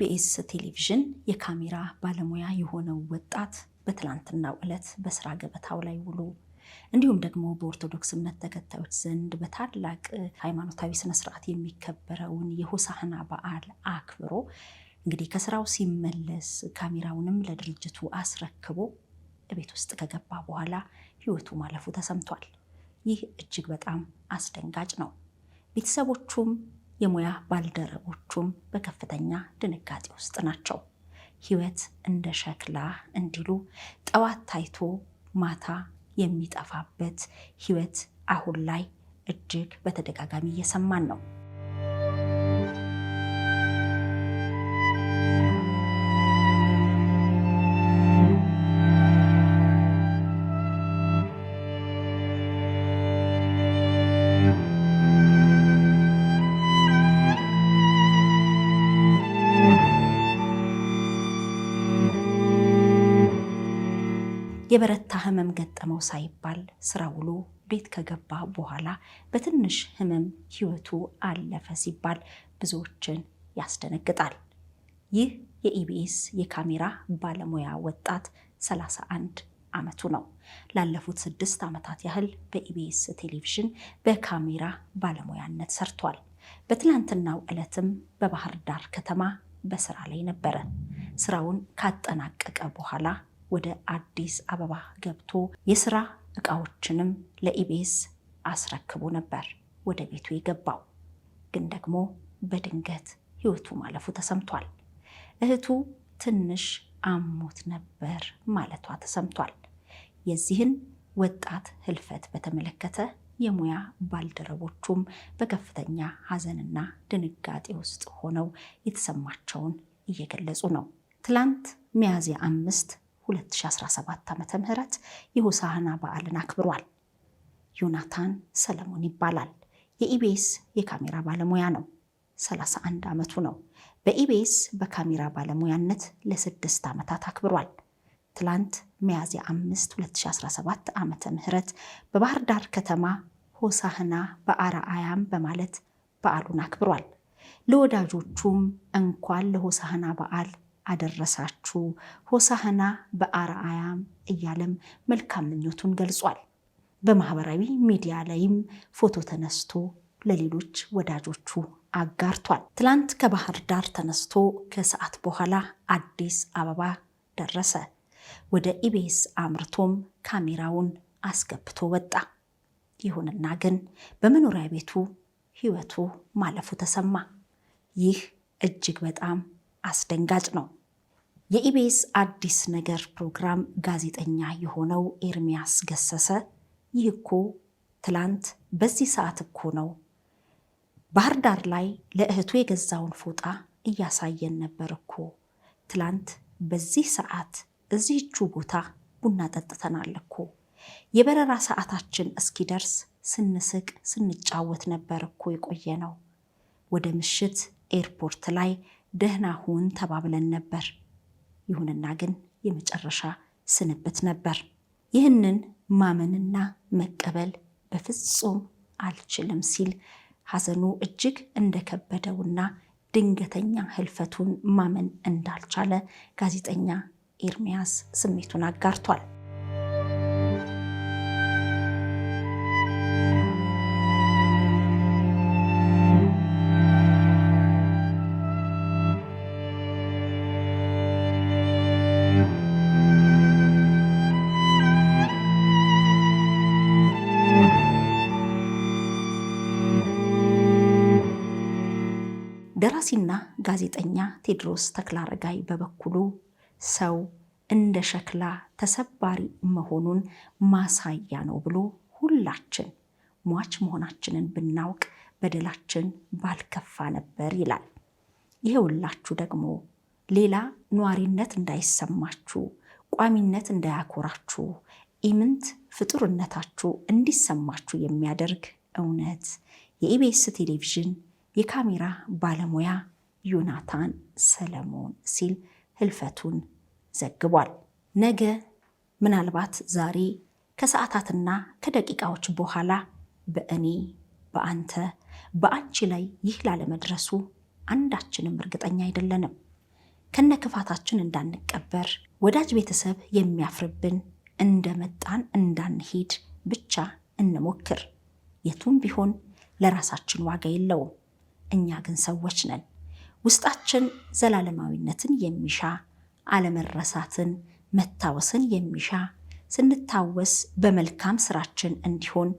በኢቢኤስ ቴሌቪዥን የካሜራ ባለሙያ የሆነው ወጣት በትላንትናው ዕለት በስራ ገበታው ላይ ውሎ እንዲሁም ደግሞ በኦርቶዶክስ እምነት ተከታዮች ዘንድ በታላቅ ሃይማኖታዊ ስነ ስርዓት የሚከበረውን የሆሳዕና በዓል አክብሮ እንግዲህ ከስራው ሲመለስ ካሜራውንም ለድርጅቱ አስረክቦ ቤት ውስጥ ከገባ በኋላ ህይወቱ ማለፉ ተሰምቷል። ይህ እጅግ በጣም አስደንጋጭ ነው። ቤተሰቦቹም የሙያ ባልደረቦቹም በከፍተኛ ድንጋጤ ውስጥ ናቸው። ህይወት እንደ ሸክላ እንዲሉ ጠዋት ታይቶ ማታ የሚጠፋበት ህይወት አሁን ላይ እጅግ በተደጋጋሚ እየሰማን ነው። የበረታ ህመም ገጠመው ሳይባል ስራ ውሎ ቤት ከገባ በኋላ በትንሽ ህመም ህይወቱ አለፈ ሲባል ብዙዎችን ያስደነግጣል። ይህ የኢቢኤስ የካሜራ ባለሙያ ወጣት 31 ዓመቱ ነው። ላለፉት 6 ዓመታት ያህል በኢቢኤስ ቴሌቪዥን በካሜራ ባለሙያነት ሰርቷል። በትላንትናው ዕለትም በባህር ዳር ከተማ በስራ ላይ ነበረ። ስራውን ካጠናቀቀ በኋላ ወደ አዲስ አበባ ገብቶ የስራ እቃዎችንም ለኢቢኤስ አስረክቦ ነበር ወደ ቤቱ የገባው። ግን ደግሞ በድንገት ህይወቱ ማለፉ ተሰምቷል። እህቱ ትንሽ አሞት ነበር ማለቷ ተሰምቷል። የዚህን ወጣት ህልፈት በተመለከተ የሙያ ባልደረቦቹም በከፍተኛ ሀዘንና ድንጋጤ ውስጥ ሆነው የተሰማቸውን እየገለጹ ነው። ትላንት ሚያዝያ 5 2017 ዓመተ ምህረት የሆሳዕና በዓልን አክብሯል። ዮናታን ሰለሞን ይባላል። የኢቢኤስ የካሜራ ባለሙያ ነው። 31 ዓመቱ ነው። በኢቢኤስ በካሜራ ባለሙያነት ለ6 ዓመታት አክብሯል። ትላንት ሚያዝያ 5 2017 ዓመተ ምህረት በባህር ዳር ከተማ ሆሳዕና በአርአያም በማለት በዓሉን አክብሯል። ለወዳጆቹም እንኳን ለሆሳዕና በዓል አደረሳችሁ ሆሳዕና በአርአያም እያለም መልካም ምኞቱን ገልጿል። በማህበራዊ ሚዲያ ላይም ፎቶ ተነስቶ ለሌሎች ወዳጆቹ አጋርቷል። ትላንት ከባህር ዳር ተነስቶ ከሰዓት በኋላ አዲስ አበባ ደረሰ። ወደ ኢቢኤስ አምርቶም ካሜራውን አስገብቶ ወጣ። ይሁንና ግን በመኖሪያ ቤቱ ህይወቱ ማለፉ ተሰማ። ይህ እጅግ በጣም አስደንጋጭ ነው። የኢቢኤስ አዲስ ነገር ፕሮግራም ጋዜጠኛ የሆነው ኤርሚያስ ገሰሰ ይህ እኮ ትላንት በዚህ ሰዓት እኮ ነው ባህር ዳር ላይ ለእህቱ የገዛውን ፎጣ እያሳየን ነበር እኮ ትላንት በዚህ ሰዓት እዚህቹ ቦታ ቡና ጠጥተናል እኮ የበረራ ሰዓታችን እስኪደርስ ስንስቅ ስንጫወት ነበር እኮ የቆየ ነው። ወደ ምሽት ኤርፖርት ላይ ደህና ሁን ተባብለን ነበር። ይሁንና ግን የመጨረሻ ስንብት ነበር። ይህንን ማመንና መቀበል በፍጹም አልችልም ሲል ሐዘኑ እጅግ እንደከበደውና ድንገተኛ ህልፈቱን ማመን እንዳልቻለ ጋዜጠኛ ኤርሚያስ ስሜቱን አጋርቷል። ደራሲና ጋዜጠኛ ቴዎድሮስ ተክለአረጋይ በበኩሉ ሰው እንደ ሸክላ ተሰባሪ መሆኑን ማሳያ ነው ብሎ ሁላችን ሟች መሆናችንን ብናውቅ በደላችን ባልከፋ ነበር ይላል። ይሄውላችሁ ደግሞ ሌላ ኗሪነት እንዳይሰማችሁ፣ ቋሚነት እንዳያኮራችሁ፣ ኢምንት ፍጡርነታችሁ እንዲሰማችሁ የሚያደርግ እውነት የኢቢኤስ ቴሌቪዥን የካሜራ ባለሙያ ዮናታን ሰለሞን ሲል ህልፈቱን ዘግቧል። ነገ ምናልባት ዛሬ ከሰዓታትና ከደቂቃዎች በኋላ በእኔ በአንተ በአንቺ ላይ ይህ ላለመድረሱ አንዳችንም እርግጠኛ አይደለንም። ከነክፋታችን እንዳንቀበር፣ ወዳጅ ቤተሰብ የሚያፍርብን እንደመጣን እንዳንሄድ ብቻ እንሞክር። የቱም ቢሆን ለራሳችን ዋጋ የለውም። እኛ ግን ሰዎች ነን። ውስጣችን ዘላለማዊነትን የሚሻ አለመረሳትን፣ መታወስን የሚሻ ስንታወስ በመልካም ስራችን እንዲሆን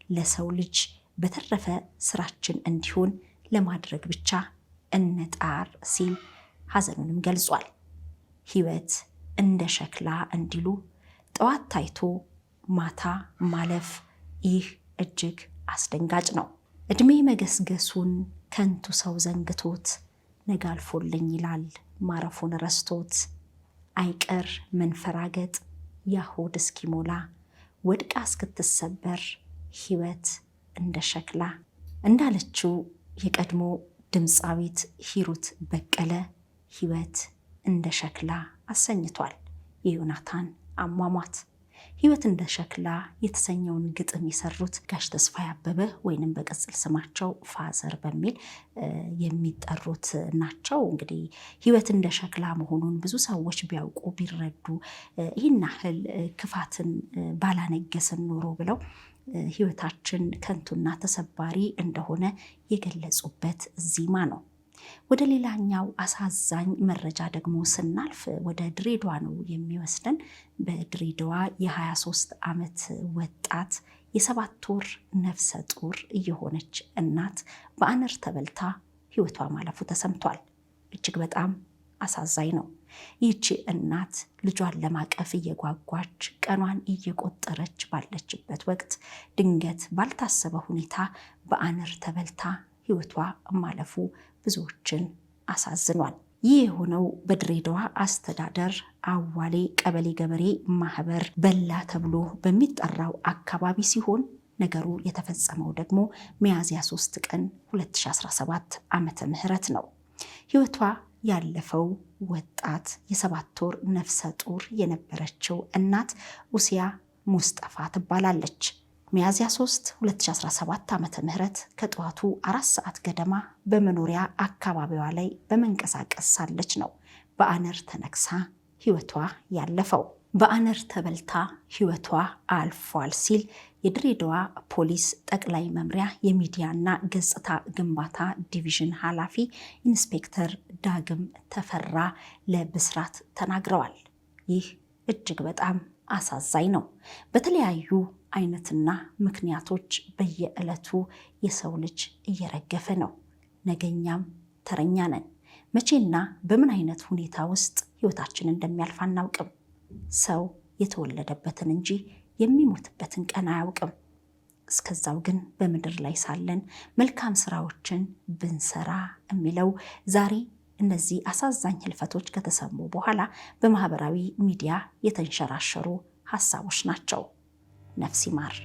ለሰው ልጅ በተረፈ ስራችን እንዲሆን ለማድረግ ብቻ እንጣር ሲል ሐዘኑንም ገልጿል። ሕይወት እንደ ሸክላ እንዲሉ ጠዋት ታይቶ ማታ ማለፍ፣ ይህ እጅግ አስደንጋጭ ነው። ዕድሜ መገስገሱን ከንቱ ሰው ዘንግቶት ነገ አልፎልኝ ይላል ማረፉን ረስቶት። አይቀር መንፈራገጥ ያሆድ እስኪሞላ ወድቃ እስክትሰበር ሕይወት እንደ ሸክላ እንዳለችው የቀድሞ ድምፃዊት ሂሩት በቀለ ሕይወት እንደ ሸክላ አሰኝቷል የዮናታን አሟሟት። ሕይወት እንደ ሸክላ የተሰኘውን ግጥም የሰሩት ጋሽ ተስፋዬ አበበ ወይንም በቅጽል ስማቸው ፋዘር በሚል የሚጠሩት ናቸው። እንግዲህ ሕይወት እንደ ሸክላ መሆኑን ብዙ ሰዎች ቢያውቁ ቢረዱ ይህን ያህል ክፋትን ባላነገስን ኖሮ ብለው ሕይወታችን ከንቱና ተሰባሪ እንደሆነ የገለጹበት ዜማ ነው። ወደ ሌላኛው አሳዛኝ መረጃ ደግሞ ስናልፍ ወደ ድሬዳዋ ነው የሚወስደን። በድሬዳዋ የ23 ዓመት ወጣት የ7 ወር ነፍሰ ጡር እየሆነች እናት በአነር ተበልታ ሕይወቷ ማለፉ ተሰምቷል። እጅግ በጣም አሳዛኝ ነው። ይህቺ እናት ልጇን ለማቀፍ እየጓጓች ቀኗን እየቆጠረች ባለችበት ወቅት ድንገት ባልታሰበ ሁኔታ በአነር ተበልታ ሕይወቷ ማለፉ ብዙዎችን አሳዝኗል። ይህ የሆነው በድሬዳዋ አስተዳደር አዋሌ ቀበሌ ገበሬ ማህበር በላ ተብሎ በሚጠራው አካባቢ ሲሆን ነገሩ የተፈጸመው ደግሞ ሚያዝያ 3 ቀን 2017 ዓመተ ምህረት ነው። ሕይወቷ ያለፈው ወጣት የ7 ወር ነፍሰ ጡር የነበረችው እናት ኡሲያ ሙስጠፋ ትባላለች። ሚያዝያ 3 2017 ዓመተ ምህረት ከጠዋቱ 4 ሰዓት ገደማ በመኖሪያ አካባቢዋ ላይ በመንቀሳቀስ ሳለች ነው በአነር ተነክሳ ሕይወቷ ያለፈው። በአነር ተበልታ ሕይወቷ አልፏል ሲል የድሬዳዋ ፖሊስ ጠቅላይ መምሪያ የሚዲያና ገጽታ ግንባታ ዲቪዥን ኃላፊ ኢንስፔክተር ዳግም ተፈራ ለብስራት ተናግረዋል። ይህ እጅግ በጣም አሳዛኝ ነው። በተለያዩ አይነትና ምክንያቶች በየዕለቱ የሰው ልጅ እየረገፈ ነው። ነገኛም ተረኛ ነን። መቼና በምን አይነት ሁኔታ ውስጥ ሕይወታችን እንደሚያልፍ አናውቅም። ሰው የተወለደበትን እንጂ የሚሞትበትን ቀን አያውቅም። እስከዛው ግን በምድር ላይ ሳለን መልካም ስራዎችን ብንሰራ የሚለው ዛሬ እነዚህ አሳዛኝ ህልፈቶች ከተሰሙ በኋላ በማህበራዊ ሚዲያ የተንሸራሸሩ ሀሳቦች ናቸው። ነፍስ ይማር።